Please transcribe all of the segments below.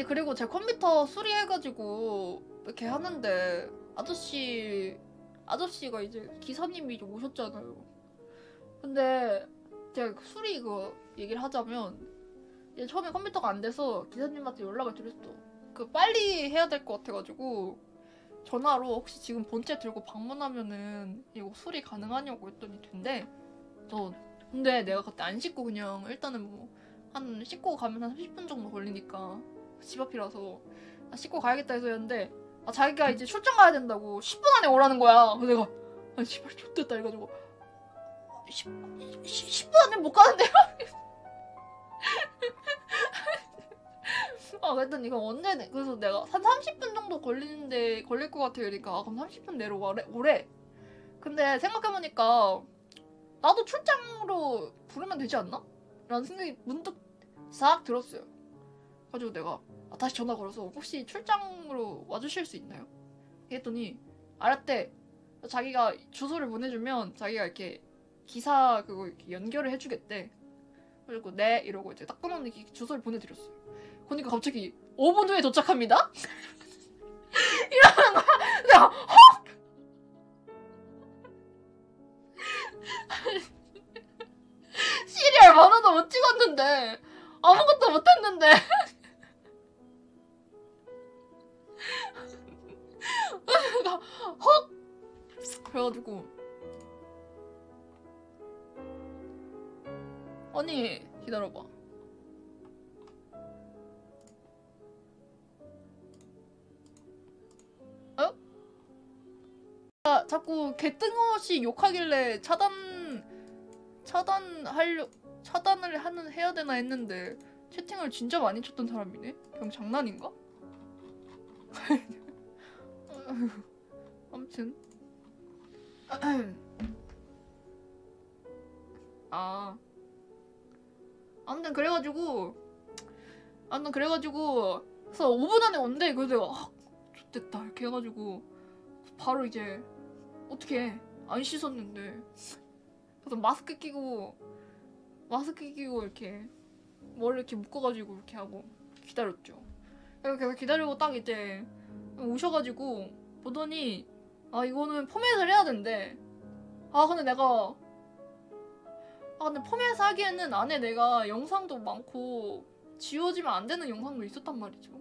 그리고 제 컴퓨터 수리해가지고 이렇게 하는데 아저씨가 이제 기사님이 좀 오셨잖아요. 근데 제가 수리 이거 얘기를 하자면 이제 처음에 컴퓨터가 안 돼서 기사님한테 연락을 드렸어. 그 빨리 해야 될 것 같아가지고 전화로 혹시 지금 본체 들고 방문하면은 이거 수리 가능하냐고 했더니 된대. 근데 내가 그때 안 씻고 그냥 일단은 뭐 한 씻고 가면 한 30분 정도 걸리니까 집 앞이라서 씻고 가야겠다 해서 했는데 자기가 이제 출장 가야 된다고 10분 안에 오라는 거야. 그래서 내가 아니 씨발 X됐다 해가지고 10분 안에 못 가는데요? 그랬더니 이거 언제 그래서 내가 한 30분 정도 걸릴 것 같아. 그러니까 그럼 30분 내로 오래. 근데 생각해보니까 나도 출장으로 부르면 되지 않나? 라는 생각이 문득 싹 들었어요. 그래가지고 내가 다시 전화 걸어서 혹시 출장으로 와주실 수 있나요? 했더니 알았대. 자기가 주소를 보내주면 자기가 이렇게 기사 그거 이렇게 연결을 해주겠대. 그리고 네 이러고 이제 딱 끊어놓는 주소를 보내드렸어요. 그러니까 갑자기 5분 후에 도착합니다? 이러는 거야. 내가 헉! 시리얼 번호도 못 찍었는데 아무것도 못했는데 내가 헉! 그래가지고 아니 기다려봐. 자꾸 개뜬금없이 욕하길래 차단을 해야 되나 했는데 채팅을 진짜 많이 쳤던 사람이네? 그냥 장난인가? 아무튼 아무튼 그래가지고 그래서 5분 안에 온대. 그래서 내가 X됐다 이렇게 해가지고 바로 이제 어떻게 안 씻었는데 그래서 마스크 끼고 이렇게 머리 이렇게 묶어가지고 이렇게 하고 기다렸죠. 그래서 기다리고 딱 이제 오셔가지고 보더니 이거는 포맷을 해야 된대. 근데 포맷 하기에는 안에 내가 영상도 많고 지워지면 안 되는 영상도 있었단 말이죠.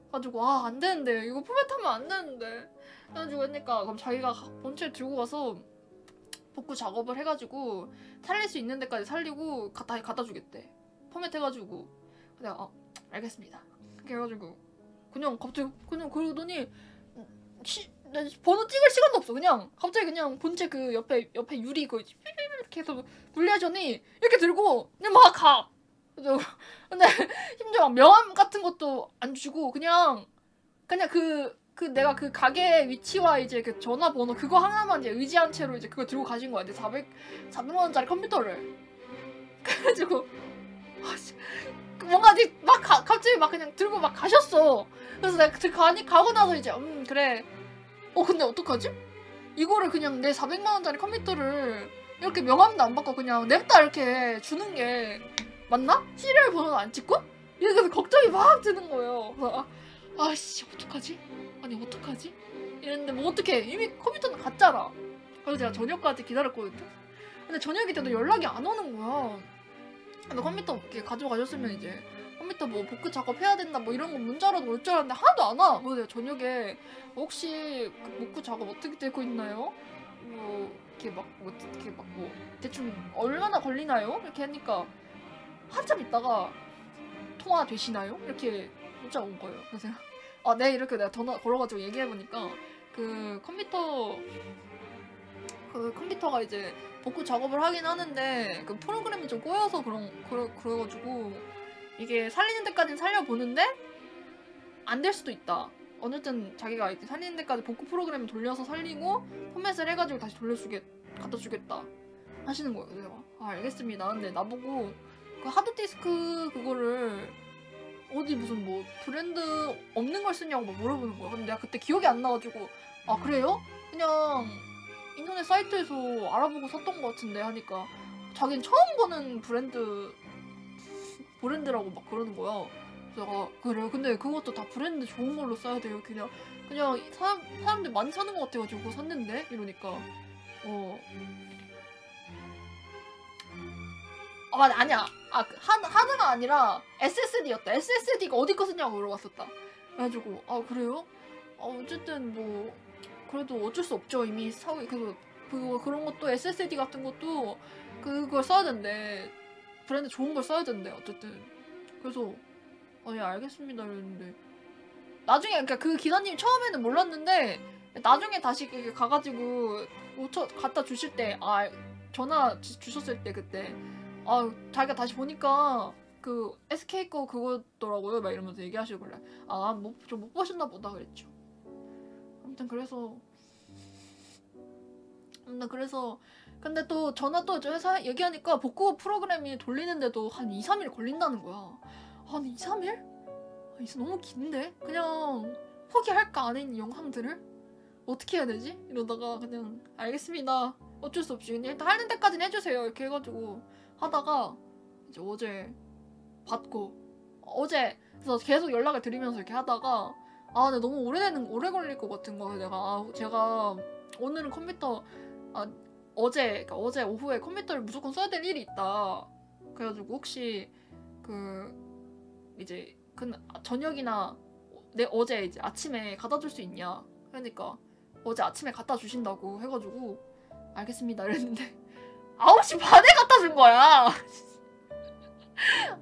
그래가지고 안 되는데 이거 포맷하면 안 되는데 그래가지고 그러니까 그럼 자기가 본체를 들고 가서 복구 작업을 해가지고 살릴 수 있는 데까지 살리고 갖다 주겠대. 포맷 해가지고. 내가 알겠습니다. 그렇게 해가지고 그냥 갑자기 그냥 그러더니 번호 찍을 시간도 없어. 그냥 갑자기 그냥 본체 그 옆에 유리 그 이렇게 해서 분리하더니 이렇게 들고 그냥 막 가. 근데 심지어 명함 같은 것도 안 주고 그냥 내가 그 가게 위치와 이제 그 전화번호 그거 하나만 이제 의지한 채로 이제 그거 들고 가신 거야. 근데 400만 원짜리 컴퓨터를. 그래가지고 뭔가 갑자기 막 그냥 들고 막 가셨어. 그래서 내가 가고 나서 이제 그래. 근데 어떡하지? 이거를 그냥 내 400만 원짜리 컴퓨터를 이렇게 명함도 안 받고 그냥 냅다 이렇게 주는 게 맞나? 시리얼 번호도 안 찍고? 이래서 걱정이 막 드는 거예요. 그래서 아씨 어떡하지? 아니 어떡하지? 이랬는데 뭐 어떡해. 이미 컴퓨터는 갔잖아. 그래서 제가 저녁까지 기다렸거든요. 근데 저녁이 돼도 연락이 안 오는 거야. 근데 컴퓨터 이렇게 가져가셨으면 이제 컴퓨터 뭐 복구 작업해야 된다 뭐 이런 거 문자라도 올 줄 알았는데 하나도 안 와. 그래서 저녁에 혹시 그 복구 작업 어떻게 되고 있나요? 뭐 이렇게 뭐 대충 얼마나 걸리나요? 이렇게 하니까 한참 있다가 통화 되시나요? 이렇게 문자 온 거예요. 그래서 네 이렇게 내가 전화 걸어가지고 얘기해보니까 그 컴퓨터가 이제 복구 작업을 하긴 하는데 그 프로그램이 좀 꼬여서 그래가지고 이게 살리는 데까지는 살려보는데 안 될 수도 있다. 어쨌든 자기가 이제 살리는 데까지 복구 프로그램을 돌려서 살리고 포맷을 해가지고 다시 갖다 주겠다 하시는 거예요. 그래서 내가 알겠습니다. 근데 나보고 그 하드디스크 그거를 어디 무슨 뭐 브랜드 없는 걸 쓰냐고 막 물어보는 거야. 근데 내가 그때 기억이 안 나가지고 그래요? 그냥 인터넷 사이트에서 알아보고 샀던 것 같은데 하니까 자기는 처음 보는 브랜드라고 막 그러는 거야. 제가 그래 근데 그것도 다 브랜드 좋은 걸로 써야 돼요. 그냥 사람들 많이 사는 것 같아가지고 샀는데 이러니까 아니야. 하드가 아니라 SSD였다. SSD가 어디 거 쓰냐고 물어봤었다. 그래가지고 그래요? 어쨌든 뭐 그래도 어쩔 수 없죠. 이미 그런 것도 SSD 같은 것도 그걸 써야 된대. 브랜드 좋은 걸 써야 된대. 어쨌든 그래서 예 알겠습니다 이랬는데 나중에 그러니까 그 기사님이 처음에는 몰랐는데 나중에 다시 가가지고 갖다 주실 때 전화 주셨을 때 그때 자기가 다시 보니까 그 SK 거 그거더라고요 막 이러면서 얘기하시길래 좀 못 보셨나 보다 그랬죠. 아무튼 그래서 근데 또 전화 또 회사 얘기하니까 복구 프로그램이 돌리는데도 한 2-3일 걸린다는 거야. 한 2-3일? 너무 긴데? 그냥 포기할까 안에 있는 영상들을? 어떻게 해야 되지? 이러다가 그냥 알겠습니다. 어쩔 수 없이 그냥 일단 하는 데까지는 해주세요 이렇게 해가지고 하다가 이제 어제 받고 그래서 계속 연락을 드리면서 이렇게 하다가 근데 너무 오래 걸릴 것 같은 거예요. 제가 오늘은 컴퓨터 그러니까 어제 오후에 컴퓨터를 무조건 써야 될 일이 있다. 그래가지고 혹시 이제 저녁이나 어제 이제 아침에 갖다 줄 수 있냐? 그러니까 어제 아침에 갖다 주신다고 해가지고 알겠습니다 이랬는데 9시 반에 갖다 준 거야.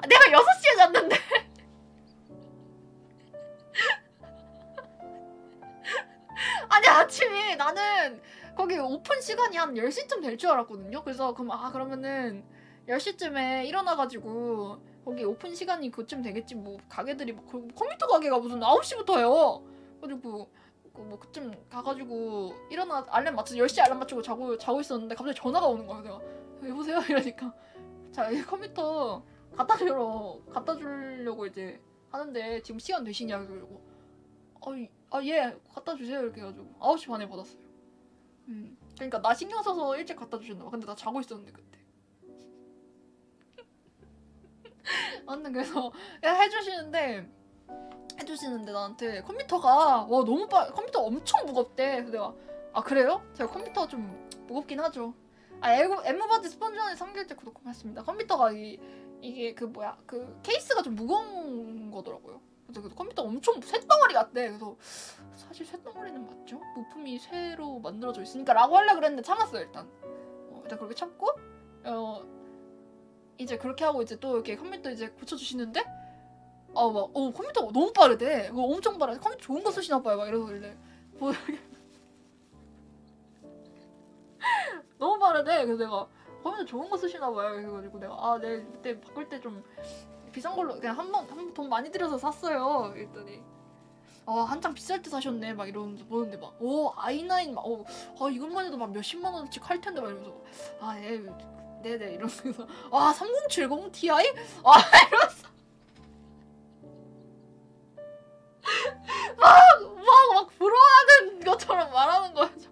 내가 6시에 잤는데. 아니 아침에 나는 거기 오픈 시간이 한 10시쯤 될 줄 알았거든요. 그래서 그러면은 10시쯤에 일어나가지고 거기 오픈 시간이 그쯤 되겠지 뭐 가게들이 컴퓨터 가게가 무슨 9시부터예요. 그래가지고 그쯤 가가지고 알람 맞춰서 10시에 알람 맞추고 자고 있었는데 갑자기 전화가 오는 거야. 내가 여보세요? 이러니까 이 컴퓨터 갖다 주려고 이제 하는데 지금 시간 되시냐 그러고 예 갖다 주세요 이렇게 해가지고 9시 반에 받았어요. 그러니까 나 신경 써서 일찍 갖다 주셨나 봐. 근데 나 자고 있었는데 그때. 아무튼 그래서 해주시는데 나한테 컴퓨터가 너무 컴퓨터 엄청 무겁대. 그래서 내가 그래요? 제가 컴퓨터 좀 무겁긴 하죠. 엠무바디 스펀지원에 3개월째 구독 고맙습니다. 컴퓨터가 이게 그 케이스가 좀 무거운 거더라고요. 그래서 컴퓨터 엄청 쇳덩어리 같대. 그래서 사실 쇳덩어리는 맞죠? 부품이 새로 만들어져 있으니까 라고 하려고 그랬는데 참았어요 일단. 일단 그렇게 참고 이제 그렇게 하고 이제 또 이렇게 컴퓨터 이제 고쳐주시는데 컴퓨터가 너무 빠르대. 엄청 빠르대. 컴퓨터 좋은 거 쓰시나 봐요. 막 이러길래 너무 빠르대. 그래서 내가 컴퓨터 좋은 거 쓰시나 봐요. 그래가지고 내가 네 그때 바꿀 때 좀 비싼 걸로 그냥 한 번 돈 많이 들여서 샀어요. 이랬더니 한창 비쌀 때 사셨네 막 이러면서 보는데 막 i9 막 이것만 해도 막 몇십만 원씩 할 텐데 막 이러면서 네네 이러면서 3070 Ti? 이러면서 막 부러워하는 것처럼 말하는 거야 자꾸.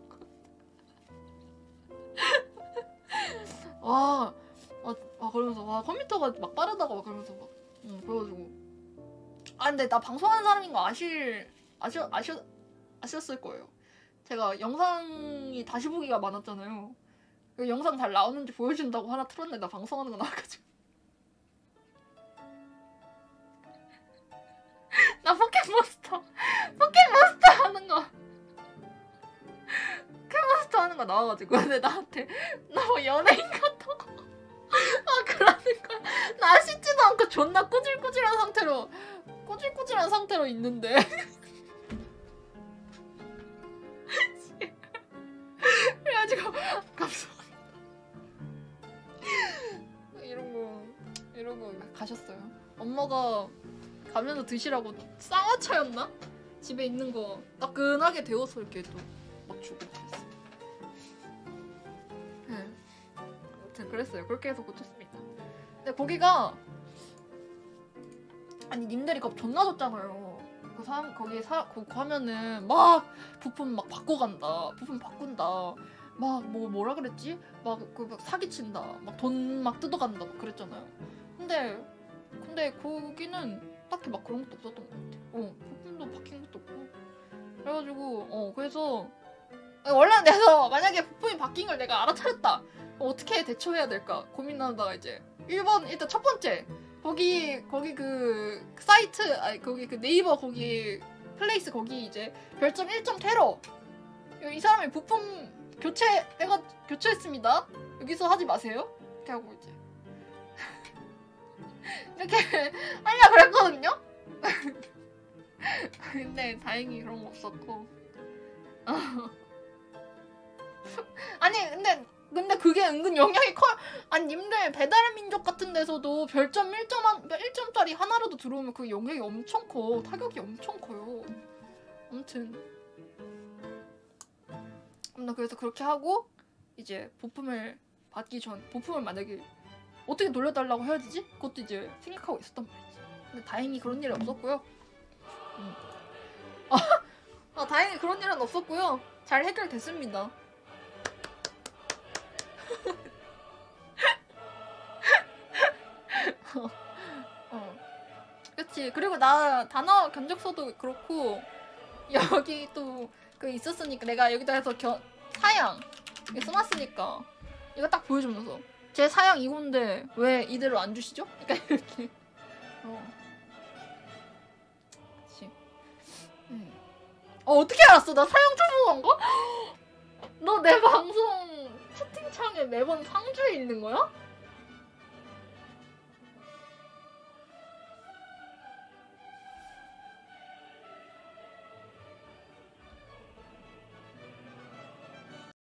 그러면서 컴퓨터가 막 빠르다고 막 그러면서 막 그래가지고 근데 나 방송하는 사람인 거 아셨을 거예요. 제가 영상이 다시 보기가 많았잖아요. 그 영상 잘 나오는지 보여준다고 하나 틀었는데 나 방송하는 거 나와가지고 나 포켓몬스터 하는 거 나와가지고 근데 나한테 나 뭐 연예인 같다고 그러는 거야. 나 씻지도 않고 존나 꾸질꾸질한 상태로 있는데 그래가지고 감사합니다 이런 거 가셨어요. 엄마가 가면서 드시라고 쌍화차였나? 집에 있는 거 따끈하게 데워서 이렇게 또 막 주고 그랬어요. 아무튼 그랬어요. 그렇게 해서 고쳤습니다. 근데 거기가 님들이 겁 존나 줬잖아요. 거기 하면은 막 부품 막 바꾼다. 막 뭐라 그랬지? 막 사기친다. 막 돈 막 뜯어간다. 막 그랬잖아요. 근데 거기는 딱히 막 그런 것도 없었던 것 같아. 부품도 바뀐 것도 없고. 그래가지고 그래서 원래는 내가 만약에 부품이 바뀐 걸 내가 알아차렸다. 어떻게 대처해야 될까 고민하다가 이제 1번 일단 첫 번째 거기 그 사이트 거기 그 네이버 거기 플레이스 거기 이제 별점 1점 테러 이 사람이 부품 교체했습니다. 여기서 하지 마세요. 이렇게 하고 이제 이렇게 하려고 그랬거든요. 근데 다행히 그런 거 없었고. 아니 근데 그게 은근 영향이 커요. 아니 님들 배달의 민족 같은 데서도 별점 1점짜리 하나라도 들어오면 그 영향이 엄청 커. 타격이 엄청 커요. 아무튼 나 그래서 그렇게 하고 이제 부품을 받기 전 부품을 만약에 어떻게 돌려달라고 해야 되지? 그것도 이제 생각하고 있었단 말이지. 근데 다행히 그런 일은 없었고요. 다행히 그런 일은 없었고요. 잘 해결됐습니다. 그치. 그리고 나 단어 견적서도 그렇고 여기 또 그 있었으니까 내가 여기다 해서 사양 이렇게 써놨으니까 이거 딱 보여주면서 제 사양 이건데 왜 이대로 안 주시죠? 그러니까 이렇게 그치. 어떻게 알았어? 나 사양 초보한 거? 너 내 방송 채팅창에 매번 상주에 있는 거야?